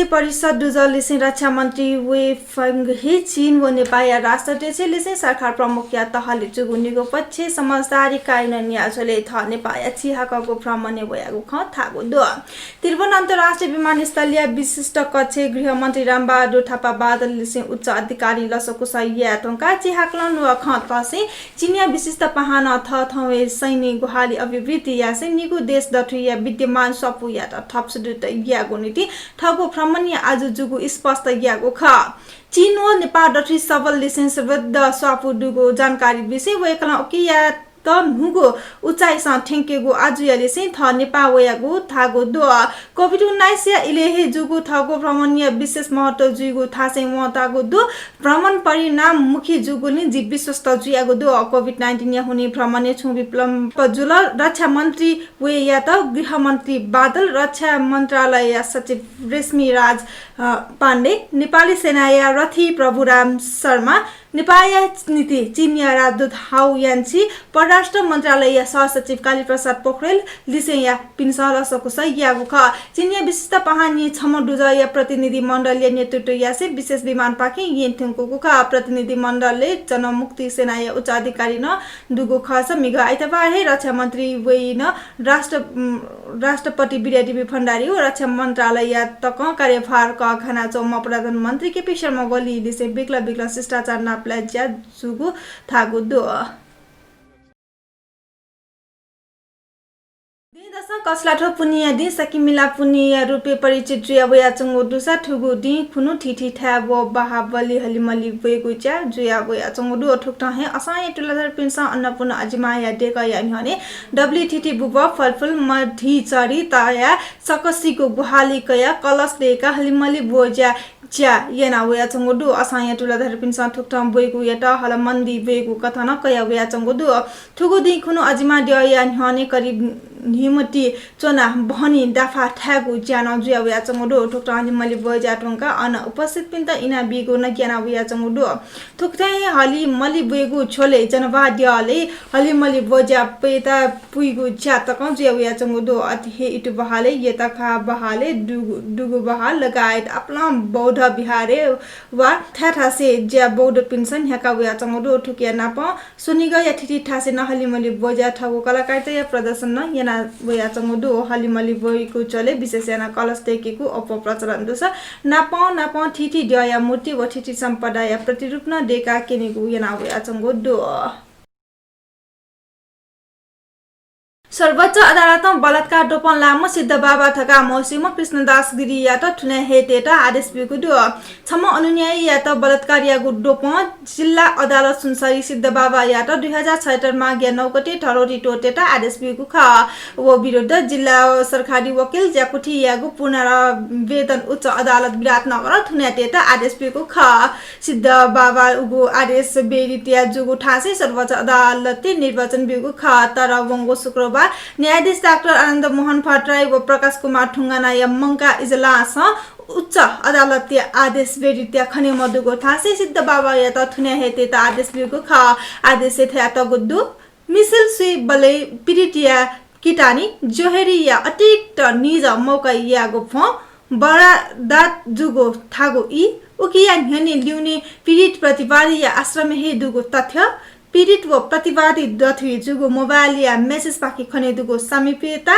राज्य परिषद दुजलिसिङ रक्षा मन्त्री वे फङ्गही चीन व नेपाल राष्ट्रध्यक्ष लिसिङ सरकार प्रमुख या तहले जुगुनीको पक्ष समझदारी कार्यान्वयन याजले थ नेपाल चिहाकको भ्रमण वयागु ख थागु दो त्रिभुवन अन्तर्राष्ट्रिय विमानस्थलीय विशिष्ट कक्ष गृहमन्त्री रामबहादुर थापा बादल लिसिङ उच्च अधिकारी लसको सैया टंका चिहाक्लन व ख तसे चिनिया विशिष्ट पहान थ थवे सैनिक गुहाली अभिवृद्धि या सैनिकको देश दठिया विद्यमान सपु या थप सुदृढ यागु नीति ठगो भ्रमण आज जुगु स्पष्ट यागु ख चीन व नेपाल दठि सबल लिसेन्स विरुद्ध स्वापु दुगो जानकारी विषय वेकला ओकिया त नुगो उचाइसँग ठेंकेगु आज यलिसिङ थ नेपाल वयागु थागो दो कोभिड-19 या इलेहे जुगु थगो भ्रमणीय विशेष महत्व जुगु थासे महतागु दो भ्रमण परिणाम मुखी जुगु नि जी विश्वस्त जुयागु दो कोभिड-19 या हुने भ्रमण छु विप्लव जुल रक्षा मन्त्री वे या त गृह मन्त्री बादल रक्षा मन्त्रालय सचिव रेशमी राज पाण्डे नेपाली सेना या रथी प्रभुराम शर्मा नेपाल नीति चीनिया राजदूत हाउ यान्ची परराष्ट्र मन्त्रालय सहसचिव काली प्रसाद पोखरेल लिसेया पिनसलसको सह्यागु ख चीनिया विशिष्ट पहानी छम दुजया प्रतिनिधि मण्डलले नेतृत्व यासे विशेष विमान पाके येन्थुको ख प्रतिनिधि मण्डलले जनमुक्ति सेना या उच्च अधिकारी न दुगो खस मिग आइतबार हे रक्षा मन्त्री वेइन राष्ट्रपति बिरादेवी भण्डारी हो रक्षा मन्त्रालय तक कार्यभार क खाना चौमा प्रधानमन्त्री केपी शर्मा ओली लिसे बिग्ला शिष्टाचार नाप्लाज्या जुगु थागु दो कसलाठो पुनिया दि सकिमिला पुनिया रुपे परिचित जुया वया चंगो दुसा ठुगु दि खुनु ठिठी ठा व बाहाबली हलिमली वेगुचा जुया वया चंगो दु ठुक्टा हे असाय तुलाधर पिनसा अन्नपूर्ण अजमाया डेका या हने डब्ल्यूटीटी बुब फलफुल मधी चरी ताया सकसीको गुहाली कया कलश देका हलिमली बोजा च्या येना वया चंगो दु असाय तुलाधर पिनसा ठुक्टा वेगु यता हलमन्दी वेगु कथन कया वया चंगो दु ठुगु दि खुनु अजमा दया हने करिब हिमती चोना भनी दाफा ठ्यागु ज्यान जुया वया चंगो ठोक्टा हलिमली बजा टंका अन उपस्थित पिन्त इना बिगो न ज्ञान वया चंगो ठोक्टा हलिमली बेगु छोले जनवाद्यले हलिमली बजा पेता पुइगु ज्यातक जुया वया चंगो अति इटु बहाले यताखा बहाले दुगु बहाल लगायत अपना बौद्ध बिहारे वा थाथासे ज्या बौद्ध पिन्सन ह्याका वया चंगो ठुकिया नाप सुनिग या ठिठी ठासे न हलिमली बजा ठगु कलाकार या प्रदर्शन न याना वया चंगो हलिमली बोइको चले विशेष याना कलश टेकेको अपप्रचलन दुस नाप ठिठी दया मूर्ति व ठिठी सम्पदाय प्रतिरूप न डेका केनेगु याना वया चंगो सर्वोच्च अदालतमा बलात्कार डोपन लामो सिद्ध बाबा थका मौसिम कृष्णदास गिरी या त ठुने हेटेटा आदेश बिगु दु छम अनुन्यायी या त बलात्कार या डोपन जिल्ला अदालत सुनसरी सिद्ध बाबा या त 2076 मा ग्या 9 गते ठरोटी टोटेटा आदेश बिगु ख व विरुद्ध जिल्ला सरकारी वकिल ज्याकुठी यागु पुनरावेदन उच्च अदालत विराटनगर ठुने हेटेटा आदेश बिगु ख सिद्ध बाबा उगु आदेश बेरितिया जुगु ठासे सर्वोच्च अदालतले निर्वाचन बिगु ख तर वंगो शुक्रबार न्यायाधीश डाक्टर आनन्द मोहन भट्टराई व प्रकाश कुमार ठुङ्गाना या मंका इजलास उच्च अदालतीय आदेश बेरित्या खने मधुगो थासे सिद्ध बाबा या त थुने हेते त आदेश बिगु ख आदेश थे त गुद्दु मिसल सुई बले पिरिटिया किटानी जोहेरी या अतिरिक्त निज मौका यागो फ बडा दात जुगो थागो इ उकिया न्हने ल्युने पीडित प्रतिवादी या आश्रम हे दुगो तथ्य पीडित व प्रतिवादी दथि जुगो मोबाइल या मेसेज पाखी खने दुगो समीपता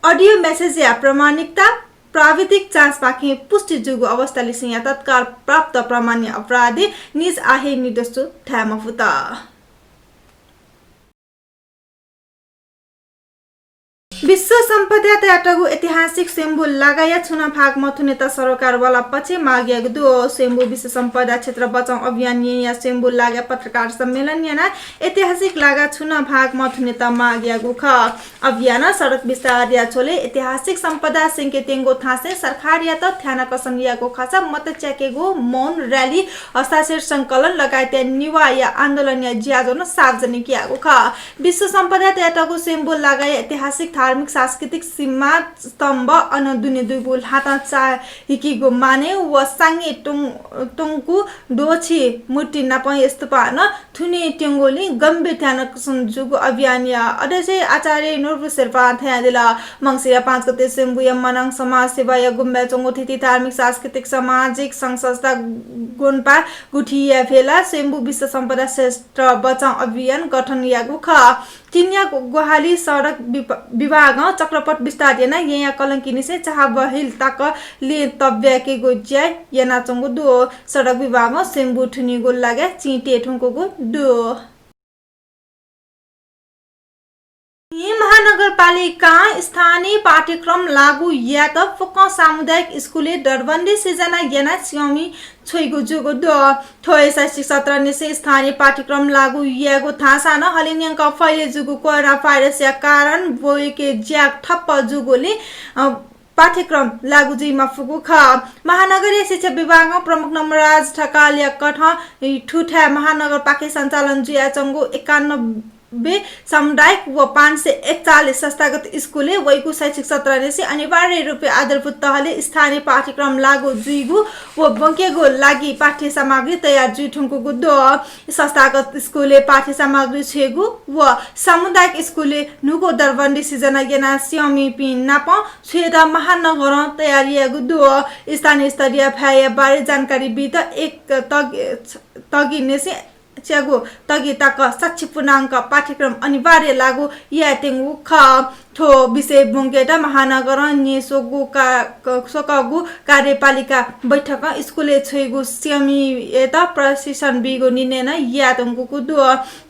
ऑडियो मैसेज या प्रामाणिकता प्राविधिक जाँच पाखी पुष्टि जुगो अवस्था लिसिङ तत्काल प्राप्त प्रमाण्य अपराधी निज आहे निर्देश ठ्यामफुता विश्व सम्पदा त्याटगु ऐतिहासिक सेम्बु लगाया छुना भाग मथुनेता सरकार वाला पछि मागेगु दो सेम्बु विश्व सम्पदा क्षेत्र बचाउ अभियान या सेम्बु लागा पत्रकार सम्मेलन याना ऐतिहासिक लागा छुना भाग मथुनेता मागेगु ख अभियान सडक विस्तार या छोले ऐतिहासिक सम्पदा सिंकेतेंगो थासे सरकार या त थ्याना कसंगियाको खासा मत च्याकेगु मौन रैली हस्ताक्षर संकलन लगायत निवा या आन्दोलन या ज्याजो न सार्वजनिक यागु ख विश्व सम्पदा त्याटगु सेम्बु लगाया ऐतिहासिक धार्मिक सांस्कृतिक सीमा स्तम्भ अन दुने दुई गो हाता चा हिकिगो माने व सांगे टोंगकु डोछि मुट्टी नाप स्तूपा न थुने टेंगोली गम्भीर ध्यान जुगु अभियान या अध्यक्ष आचार्य नूरपुर शेर्पा थ्यादिला मंगसिर 5 गते सेम्बुया मनाङ समाज सेवा या गुम्बा चंगोथिति धार्मिक सांस्कृतिक सामाजिक संस्था गोन्पा गुठिया फेला सेम्बु विश्व सम्पदा श्रेष्ठ बचाउ अभियान गठन यागु ख तिनिया गोहाली सडक विभाग चक्रपथ विस्तार याना यहाँ कलंकिनी से चाह बहिल तक ले तब्या के गो ज्या याना चंगु दो सडक विभाग सेम्बु ठुनी गो लागे चीटे ठुंको गो दो महानगरपालिका स्थानीय पाठ्यक्रम लागू या त फुक सामुदायिक स्कुले डरबन्दी सिजना याना स्यामी छोइगु जुगु दो थोय शैक्षिक सत्र निसे स्थानीय पाठ्यक्रम लागू यागु थासा न हलिन्यंक फैले जुगु कोरोना भाइरस या कारण बोइके ज्याक ठप्प जुगुले पाठ्यक्रम लागू जिमा फुगु ख महानगरीय शिक्षा विभाग प्रमुख नमराज ठकालिया कठ ठुठा महानगर पाके सञ्चालन जुया चंगु 91 सामुदायिक व 541 संस्थागत स्कुले वैकु शैक्षिक सत्र निसे अनिवार्य रूपले आधारभूत तहले स्थानीय पाठ्यक्रम लागू जुइगु व बंकेगो लागि पाठ्य सामग्री तयार जुइठुंको गुदो संस्थागत स्कुले पाठ्य सामग्री छेगु व सामुदायिक स्कुले नुगो दरबन्दी सिजना याना स्यामी पिन नाप छेदा महानगर तयारी गुदो स्थानीय स्तरीय भ्याय बारे जानकारी बित एक तगी नेसे चेगु तगी तक 60 पूर्णांक पाठ्यक्रम अनिवार्य लागू या तेंगु ख थो विषय बुंगेटा महानगर निसोगु का सोकगु कार्यपालिका बैठक स्कुले छैगु सेमी एता प्रशिक्षण बिगो निने न या तेंगु कुदु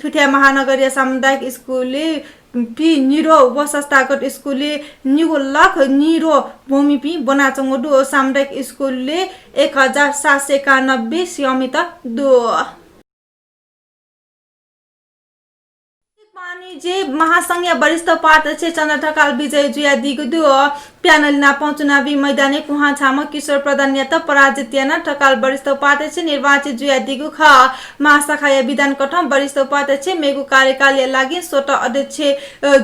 थुठ्या महानगरीय सामुदायिक स्कुले पि निरो व संस्थागत स्कुले निगो लाख निरो भूमि पि बनाचंगु दो सामुदायिक स्कुले 1791 सेमी त दो जे महासंघ वरिष्ठ उपाध्यक्ष चन्द्र ढकाल विजय जुया दिगु दु प्यानल नापौ चुनावी मैदाने कुहा छाम किशोर प्रधान या त पराजित याना ढकाल वरिष्ठ उपाध्यक्ष निर्वाचित जुया दिगु ख महाशाखा या विधान कठम वरिष्ठ उपाध्यक्ष मेगु कार्यकाल या लागि सोट अध्यक्ष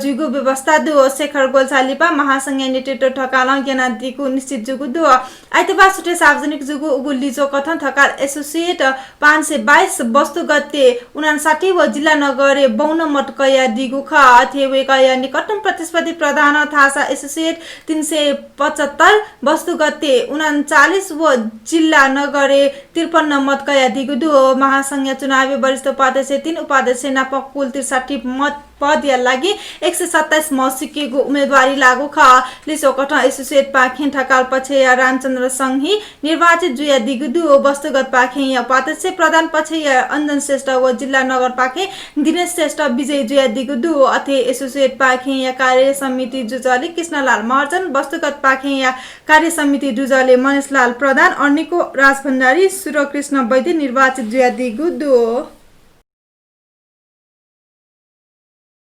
जुगु व्यवस्था दु शेखर गोलछालिपा महासंघ नेतृत्व ढकाल याना दिगु निश्चित जुगु दु आइतबार सुटे सार्वजनिक जुगु उगुलिजो कथन ढकाल एसोसिएट 522 वस्तुगते 59 व जिल्ला नगरे 52 मटकया दिगु ख थेवे कया निकटतम प्रतिस्पर्धी प्रधान थासा एसोसिएट 375 वस्तुगते 39 व जिल्ला नगरे 53 मतकया दिगु दु महासंघ चुनावी वरिष्ठ उपाध्यक्ष 3 उपाध्यक्ष नाप कुल 63 मत पद या लागि 127 मसिकेको उम्मेदवारी लागू ख लिसो कठ एसोसिएट पाखे ढकाल पछे या रामचन्द्र संघी निर्वाचित जुया दिगु दु वस्तुगत पाखे या उपाध्यक्ष प्रधान पछे या अंजन श्रेष्ठ व जिल्ला नगर पाखे दिनेश श्रेष्ठ विजय जुया दिगु दु अथे एसोसिएट पाखे या कार्य समिति जुजले कृष्णलाल महर्जन वस्तुगत पाखे या कार्य समिति जुजले मनेशलाल प्रधान अर्निको राजभण्डारी सुरकृष्ण वैद्य निर्वाचित जुया दिगु दु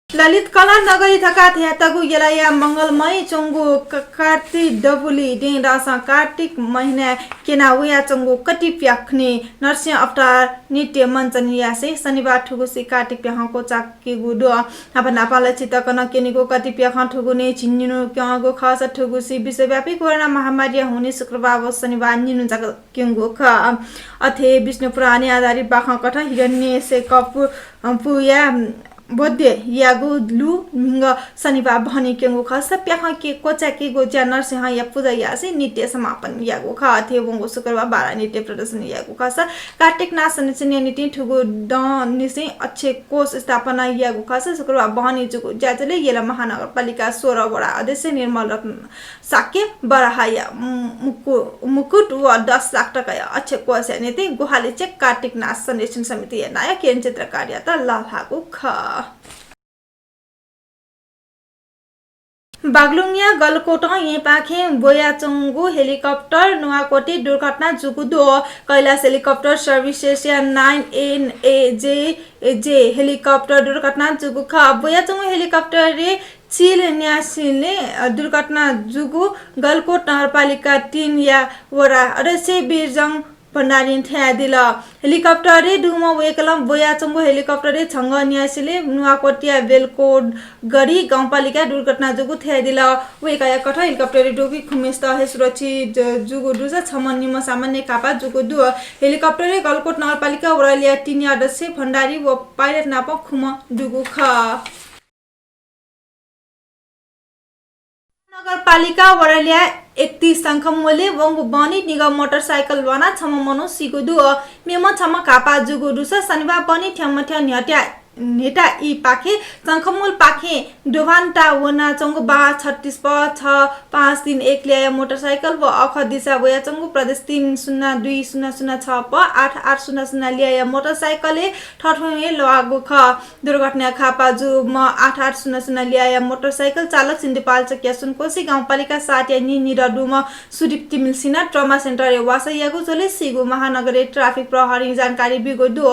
ललित कला नगरी थका थ्यातगु यलाया मंगलमय चंगु कार्तिक डबुली डेंडासा कार्तिक महिना केना उया चंगु कटि प्याख्ने नरसिंह अवतार नित्य मंचन यासे शनिबार ठुगुसी कार्तिक प्याखको चाकी गुडो अब नापाल चितकन केनिगो कटि प्याख ठुगुने छिन्निनु क्यागो खास ठुगुसी विश्वव्यापी कोरोना महामारी हुने शुक्रबार व शनिबार निनु जग क्यंगो ख अथे विष्णु पुराणे आधारित बाख कठ हिरण्य से कपूर पुया बोध्य यागु लु मिंग शनिबार भनी केंगु खस प्याख के कोचा के गो ज्या नरसिंह या पूजा यासे नित्य समापन यागु ख थे वंगो शुक्रबार 12 नित्य प्रदर्शन यागु खस कार्तिक नासन निने निति ठुगु द निसे अच्छे कोष स्थापना यागु खस शुक्रबार बहनी जुगु ज्याजले येला महानगरपालिका 16 वडा अध्यक्ष निर्मल रत्न साके बराहाया मुकुट व 10 लाख टका अच्छे कोष निति गुहाली चेक कार्तिक नास संरक्षण समिति नायक केन चित्र कार्य त लाभागु ख बागलुङया गलकोट ये पाखे बोयाचंगु हेलिकप्टर नुवाकोटी दुर्घटना जुगुदो कैलाश हेलिकप्टर सर्भिसेस या 9NAJ हेलिकप्टर दुर्घटना जुगु ख बोयाचंगु हेलिकप्टर रे चिल न्यासिले दुर्घटना जुगु गलकोट नगरपालिका 3 या वडा अध्यक्ष बिरजङ भण्डारी थ्या दिल हेलिकप्टरे डुमा वेकलम बोयाचंगो हेलिकप्टरे छंग न्यासीले नुवाकोटिया बेलकोट गरी गाउँपालिका दुर्घटना जुगु थ्या दिल वेकाया कठ हेलिकप्टरे डुबी खुमेस्त हे सुरक्षित जुगु दुसा छमन्निम सामान्य कापा जुगु दु हेलिकप्टरे गलकोट नगरपालिका वरलिया टिनी अध्यक्ष भण्डारी व पाइलट नाप खुम जुगु ख नगरपालिका वरलिया 31 संखमोले वंगु बनी निगम मोटरसाइकल वाना छम मनो सिगुदु मेम छम कापा जुगु दुस शनिबार बनी ठ्याम ठ्या न्यट्या नेटा ई पाखे संखमोल पाखे डोभान्टा वना चंगु बा 36 प 6531 ल्याया मोटरसाइकल व अख दिशा वया चंगु प्रदेश 302006 प 8800 ल्याया मोटरसाइकलले ठठुए लागु ख दुर्घटना खापा जु म 8800 ल्याया मोटरसाइकल चालक सिन्दिपाल चकिया सुनकोशी गाउँपालिका 7 नि निरडुम सुदीप्ति मिल्सिना ट्रमा सेन्टर वासयागु चले सिगु महानगरे ट्राफिक प्रहरी जानकारी बिगो दु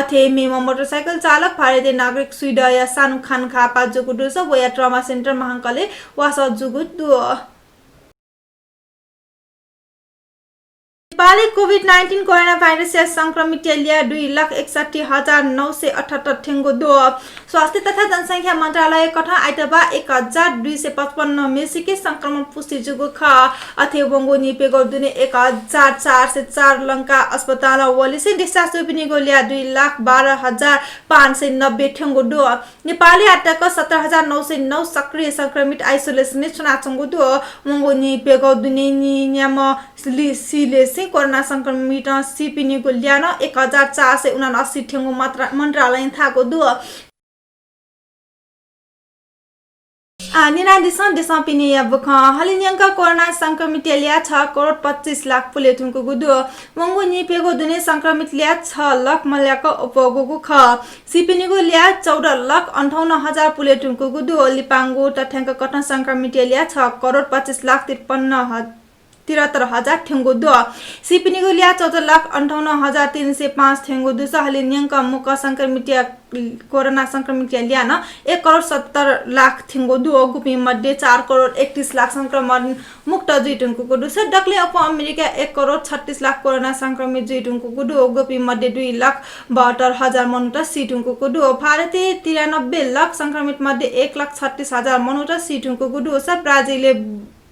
अथे मेम मोटरसाइकल चालक भारतीय नागरिक सुइडया सानु खान खापा जुगु दुस वया ट्रमा सेन्टर महांकले वास जुगु दु नेपाली कोभिड-19 कोरोना भाइरस से संक्रमित लिया 2,61,978 ठेंगो दो स्वास्थ्य तथा जनसंख्या मंत्रालय कथा आइतबा 1,255 मेसिके संक्रमण पुष्टि जुगु ख अथे बंगो निपेगो दुने 1,404 लंका अस्पताल वलिसे डिस्चार्ज पिनिगो लिया 2,12,590 ठेंगो दो नेपाली आटक 17,909 सक्रिय संक्रमित आइसोलेसन छुनाचंगो दो बंगो निपेगो दुने नियम सिलेसे कोरोना संक्रमित सिपिनिको ल्यान 1,479 ठेंगो मन्त्रालय थाको दु निना दिसं पिने यबख हलिन्यंका कोरोना संक्रमित लिया 6,25,00,000 पुलेथुनको गुदु मंगु निपेगो दुने संक्रमित लिया 6,00,000 मल्याको उपगुगु ख सिपिनिगो लिया 14,58,000 पुलेथुनको गुदु लिपांगु तथ्याङ्क कटन संक्रमित लिया 6,25,73,000 ठेंगो दो सिपिनिगो लिया 14,58,305 ठेंगो दु हलिन्यंका मुख संक्रमित कोरोना संक्रमित लिया न 1,70,00,000 ठेंगो दु गुपी मध्ये 4,31,00,000 संक्रमण मुक्त जुइटुनको गुदु डकले अप अमेरिका 1,36,00,000 कोरोना संक्रमित जुइटुनको गुदु गुपी मध्ये 2,72,000 मनुट सिटुनको गुदु भारतीय 93,00,000 संक्रमित मध्ये 1,36,000 मनुट सिटुनको गुदु ब्राजिलले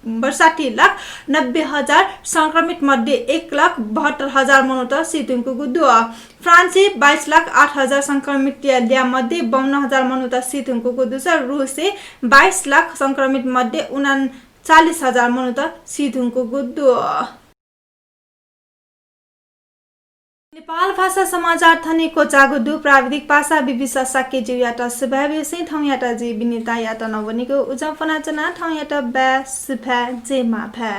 62,90,000 संक्रमित मध्ये 1,72,000 मनुट सिटुनको गुदु फ्रान्से 22,08,000 संक्रमित लिया मध्ये 52,000 मनुट सिटुनको गुदु रुसे 22,00,000 संक्रमित मध्ये 39,000 मनुट सिटुनको गुदु नेपाल भाषा समाचार थनेको जागुदु प्राविधिक भाषा विविसा साके जियाटा सुभावि सै ठौयाटा जी बिनिता याता नवनिको उजफना जना ठौयाटा बा सुभा जे माफा